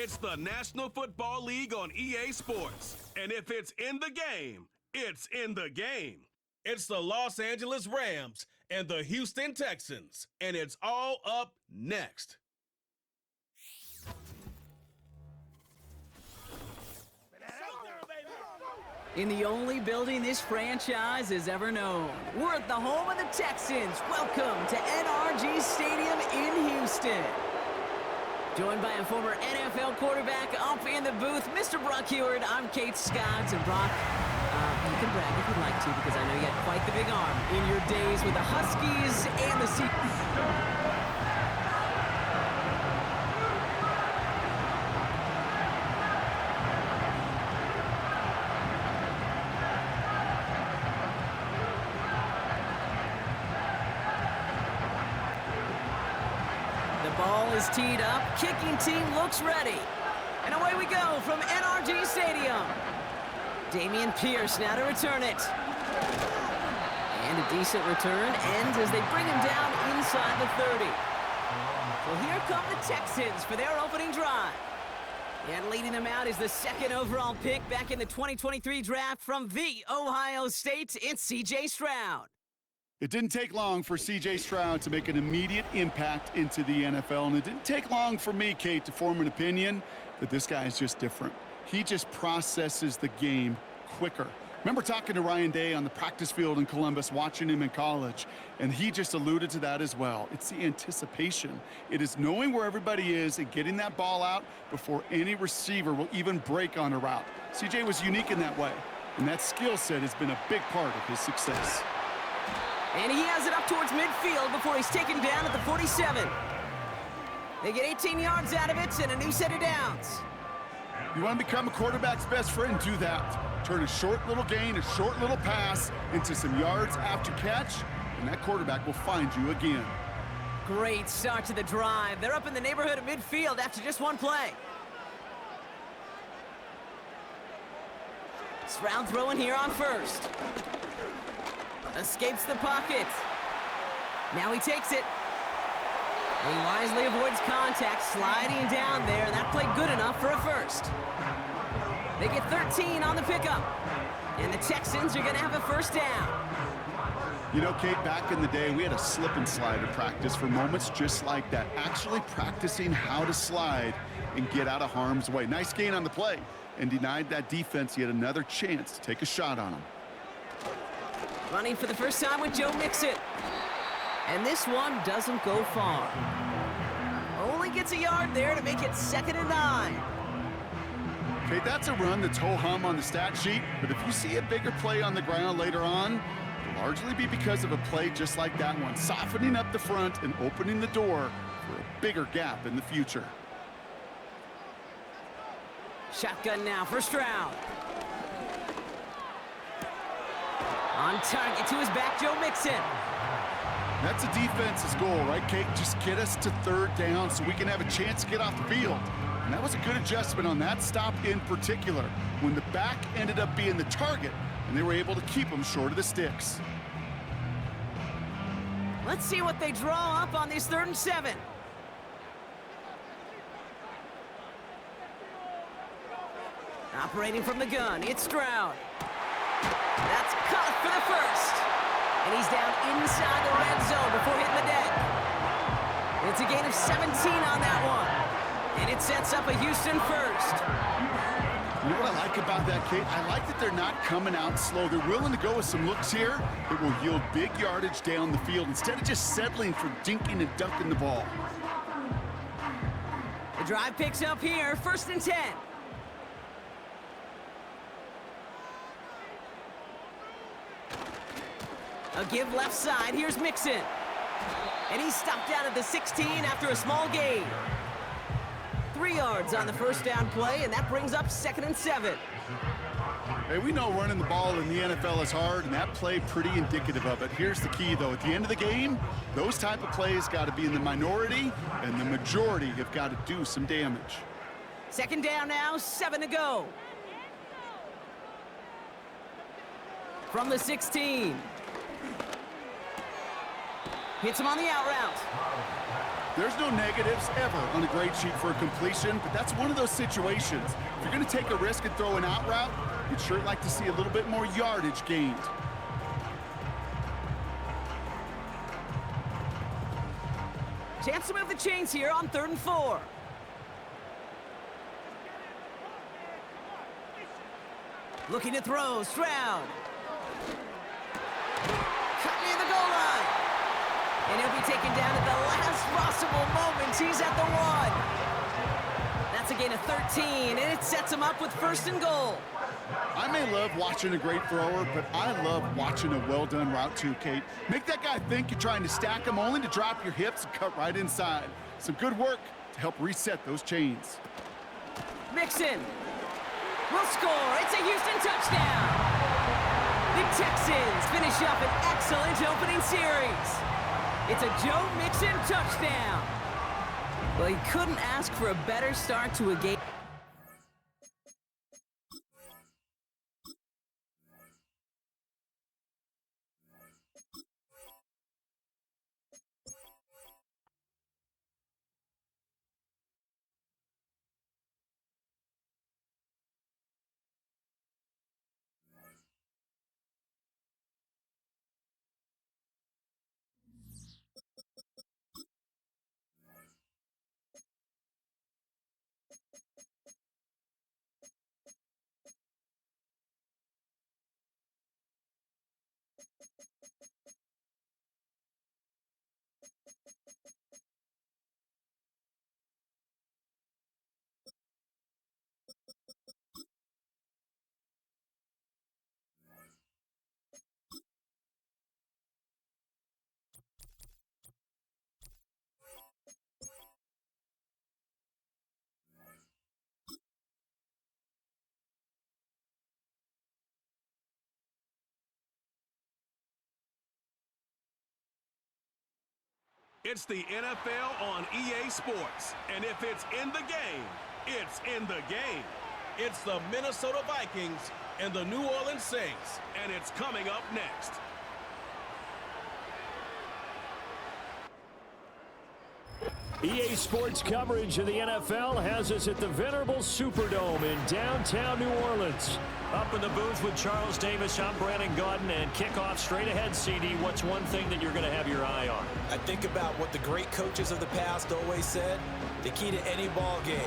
It's the National Football League on EA Sports. And if it's in the game, it's in the game. It's the Los Angeles Rams and the Houston Texans. And it's all up next. In the only building this franchise has ever known, we're at the home of the Texans. Welcome to NRG Stadium in Houston. Joined by a former NFL quarterback up in the booth, Mr. Brock Heward. I'm Kate Scoggs, and Brock, you can brag if you'd like to, because I know you had quite the big arm in your days with the Huskies and the Seahawks. Ball is teed up, kicking team looks ready. And away we go from NRG Stadium. Dameon Pierce now to return it. And a decent return ends as they bring him down inside the 30. Well, here come the Texans for their opening drive. And leading them out is the second overall pick back in the 2023 draft from the Ohio State. It's C.J. Stroud. It didn't take long for C.J. Stroud to make an immediate impact into the NFL, and it didn't take long for me, Kate, to form an opinion that this guy is just different. He just processes the game quicker. Remember talking to Ryan Day on the practice field in Columbus, watching him in college, and he just alluded to that as well. It's the anticipation. It is knowing where everybody is and getting that ball out before any receiver will even break on a route. C.J. was unique in that way, and that skill set has been a big part of his success. And he has it up towards midfield before he's taken down at the 47. They get 18 yards out of it and a new set of downs. You want to become a quarterback's best friend? Do that. Turn a short little gain, a short little pass into some yards after catch, and that quarterback will find you again. Great start to the drive. They're up in the neighborhood of midfield after just one play. Stroud throwing here on first. Escapes the pocket. Now he takes it. He wisely avoids contact, sliding down there, and that played good enough for a first. They get 13 on the pickup, and the Texans are going to have a first down. You know, Kate, back in the day, we had a slip and slide in practice for moments just like that, actually practicing how to slide and get out of harm's way. Nice gain on the play, and denied that defense yet another chance to take a shot on him. Running for the first time with Joe Mixon. And this one doesn't go far. Only gets a yard there to make it 2nd and 9. Okay, that's a run that's ho-hum on the stat sheet, but if you see a bigger play on the ground later on, it'll largely be because of a play just like that one, softening up the front and opening the door for a bigger gap in the future. Shotgun now for Stroud. On target to his back, Joe Mixon. That's a defense's goal, right, Kate? Just get us to 3rd down so we can have a chance to get off the field. And that was a good adjustment on that stop in particular, when the back ended up being the target, and they were able to keep him short of the sticks. Let's see what they draw up on this 3rd and 7. Operating from the gun, it's Stroud. That's caught for the first. And he's down inside the red zone before hitting the deck. It's a gain of 17 on that one. And it sets up a Houston first. You know what I like about that, Kate? I like that they're not coming out slow. They're willing to go with some looks here that will yield big yardage down the field instead of just settling for dinking and dunking the ball. The drive picks up here, 1st and 10. A give left side, here's Mixon. And he's stopped out at the 16 after a small gain. 3 yards on the first down play, and that brings up 2nd and 7. Hey, we know running the ball in the NFL is hard, and that play pretty indicative of it. Here's the key, though. At the end of the game, those type of plays got to be in the minority, and the majority have got to do some damage. 2nd down now, 7 to go. From the 16. Hits him on the out route. There's no negatives ever on a grade sheet for a completion, but that's one of those situations. If you're going to take a risk and throw an out route, you'd sure like to see a little bit more yardage gained. Chance to move the chains here on 3rd and 4. Looking to throw, Stroud. Cut near the goal line. And he'll be taken down at the last possible moment. He's at the 1. That's a gain of 13, and it sets him up with 1st and goal. I may love watching a great thrower, but I love watching a well-done route too, Kate. Make that guy think you're trying to stack him only to drop your hips and cut right inside. Some good work to help reset those chains. Mixon will score. It's a Houston touchdown. The Texans finish up an excellent opening series. It's a Joe Mixon touchdown. Well, he couldn't ask for a better start to a game. It's the NFL on EA Sports, and if it's in the game, it's in the game. It's the Minnesota Vikings and the New Orleans Saints, and it's coming up next. EA Sports coverage of the NFL has us at the venerable Superdome in downtown New Orleans. Up in the booth with Charles Davis, I'm Brandon Gaudin, and kickoff straight ahead, CD. What's one thing that you're going to have your eye on? I think about what the great coaches of the past always said. The key to any ball game.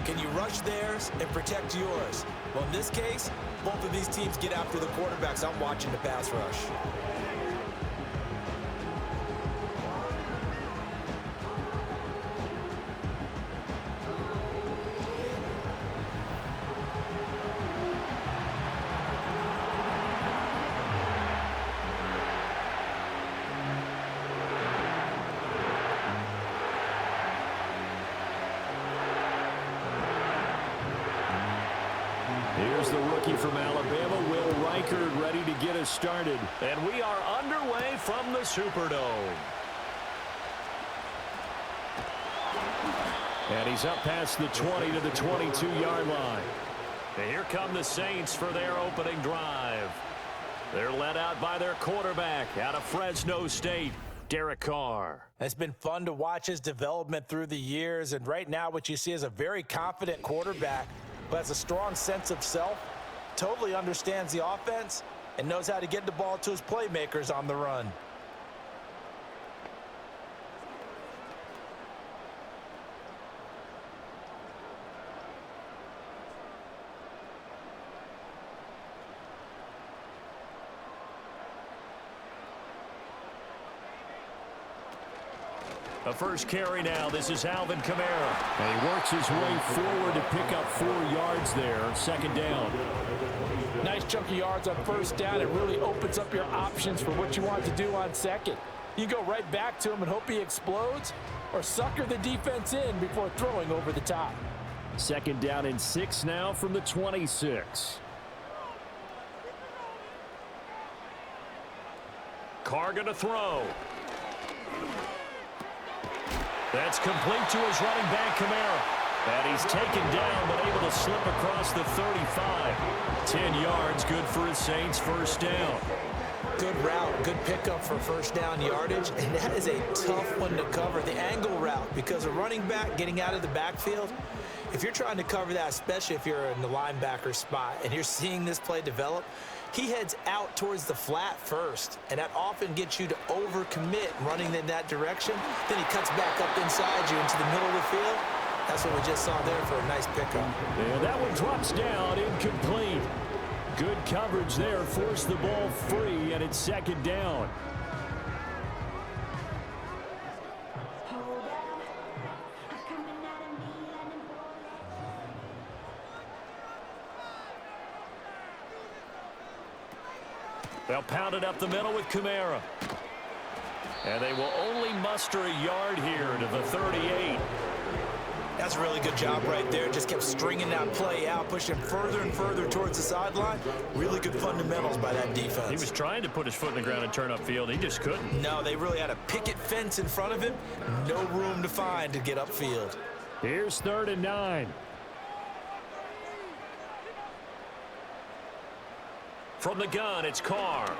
Can you rush theirs and protect yours? Well, in this case, both of these teams get after the quarterbacks. I'm watching the pass rush. Here's the rookie from Alabama, Will Reichard, ready to get us started. And we are underway from the Superdome. And he's up past the 20 to the 22-yard line. And here come the Saints for their opening drive. They're led out by their quarterback out of Fresno State, Derek Carr. It's been fun to watch his development through the years, and right now what you see is a very confident quarterback who has a strong sense of self, totally understands the offense, and knows how to get the ball to his playmakers on the run. A first carry now. This is Alvin Kamara. And he works his way forward to pick up 4 yards there. Second down. Nice chunk of yards on first down. It really opens up your options for what you want to do on second. You go right back to him and hope he explodes, or sucker the defense in before throwing over the top. Second down and 6 now from the 26. Carr going to throw. That's complete to his running back, Kamara. And he's taken down, but able to slip across the 35. 10 yards, good for his Saints, first down. Good route, good pickup for first down yardage, and that is a tough one to cover, the angle route, because a running back getting out of the backfield, if you're trying to cover that, especially if you're in the linebacker spot and you're seeing this play develop, he heads out towards the flat first, and that often gets you to overcommit running in that direction. Then he cuts back up inside you into the middle of the field. That's what we just saw there for a nice pickup. And that one drops down, incomplete. Good coverage there, forced the ball free, and it's second down. They'll pound it up the middle with Kamara. And they will only muster a yard here to the 38. That's a really good job right there. Just kept stringing that play out, pushing further and further towards the sideline. Really good fundamentals by that defense. He was trying to put his foot in the ground and turn upfield. He just couldn't. No, they really had a picket fence in front of him. No room to find to get upfield. Here's 3rd and 9. From the gun, it's Carr.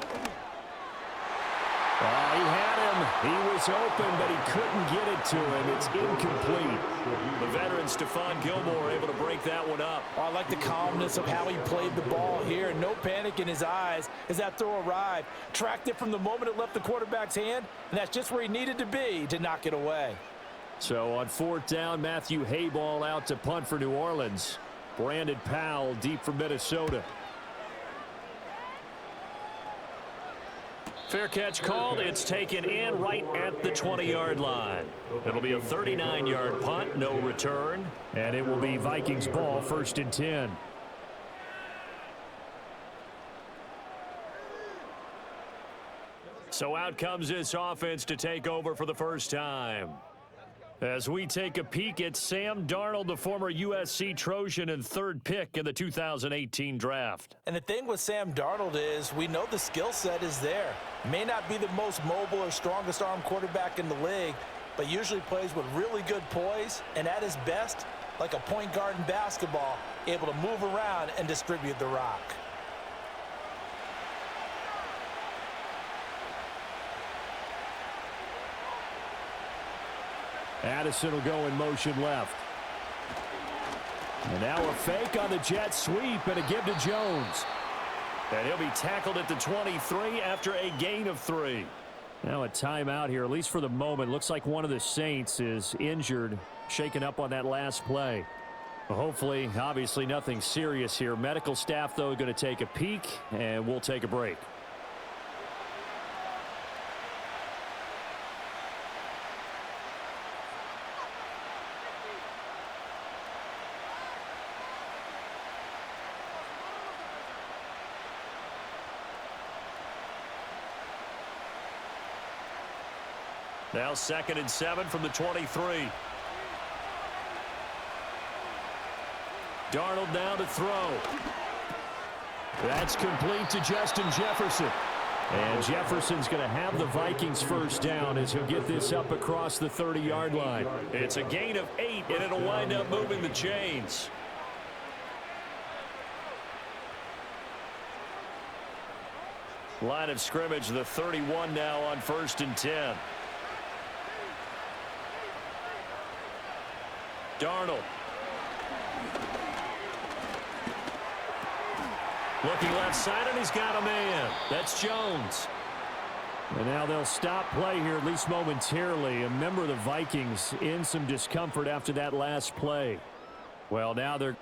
He had him. He was open, but he couldn't get it to him. It's incomplete. The veteran Stephon Gilmore able to break that one up. I like the calmness of how he played the ball here. No panic in his eyes as that throw arrived. Tracked it from the moment it left the quarterback's hand, and that's just where he needed to be to knock it away. So on 4th down, Matthew Hayball out to punt for New Orleans. Brandon Powell deep for Minnesota. Fair catch called. It's taken in right at the 20-yard line. It'll be a 39-yard punt, no return. And it will be Vikings ball, 1st and 10. So out comes this offense to take over for the first time. As we take a peek at Sam Darnold, the former USC Trojan and 3rd pick in the 2018 draft. And the thing with Sam Darnold is we know the skill set is there. May not be the most mobile or strongest arm quarterback in the league, but usually plays with really good poise, and at his best, like a point guard in basketball, able to move around and distribute the rock. Addison will go in motion left. And now a fake on the jet sweep and a give to Jones. And he'll be tackled at the 23 after a gain of 3. Now a timeout here, at least for the moment. Looks like one of the Saints is injured, shaken up on that last play. Well, hopefully, obviously nothing serious here. Medical staff, though, going to take a peek, and we'll take a break. Now 2nd and 7 from the 23. Darnold now to throw. That's complete to Justin Jefferson. And Jefferson's going to have the Vikings first down as he'll get this up across the 30-yard line. It's a gain of 8, and it'll wind up moving the chains. Line of scrimmage, the 31 now on 1st and 10. Darnold. Looking left side, and he's got a man. That's Jones. And now they'll stop play here, at least momentarily. A member of the Vikings in some discomfort after that last play. Well, now they're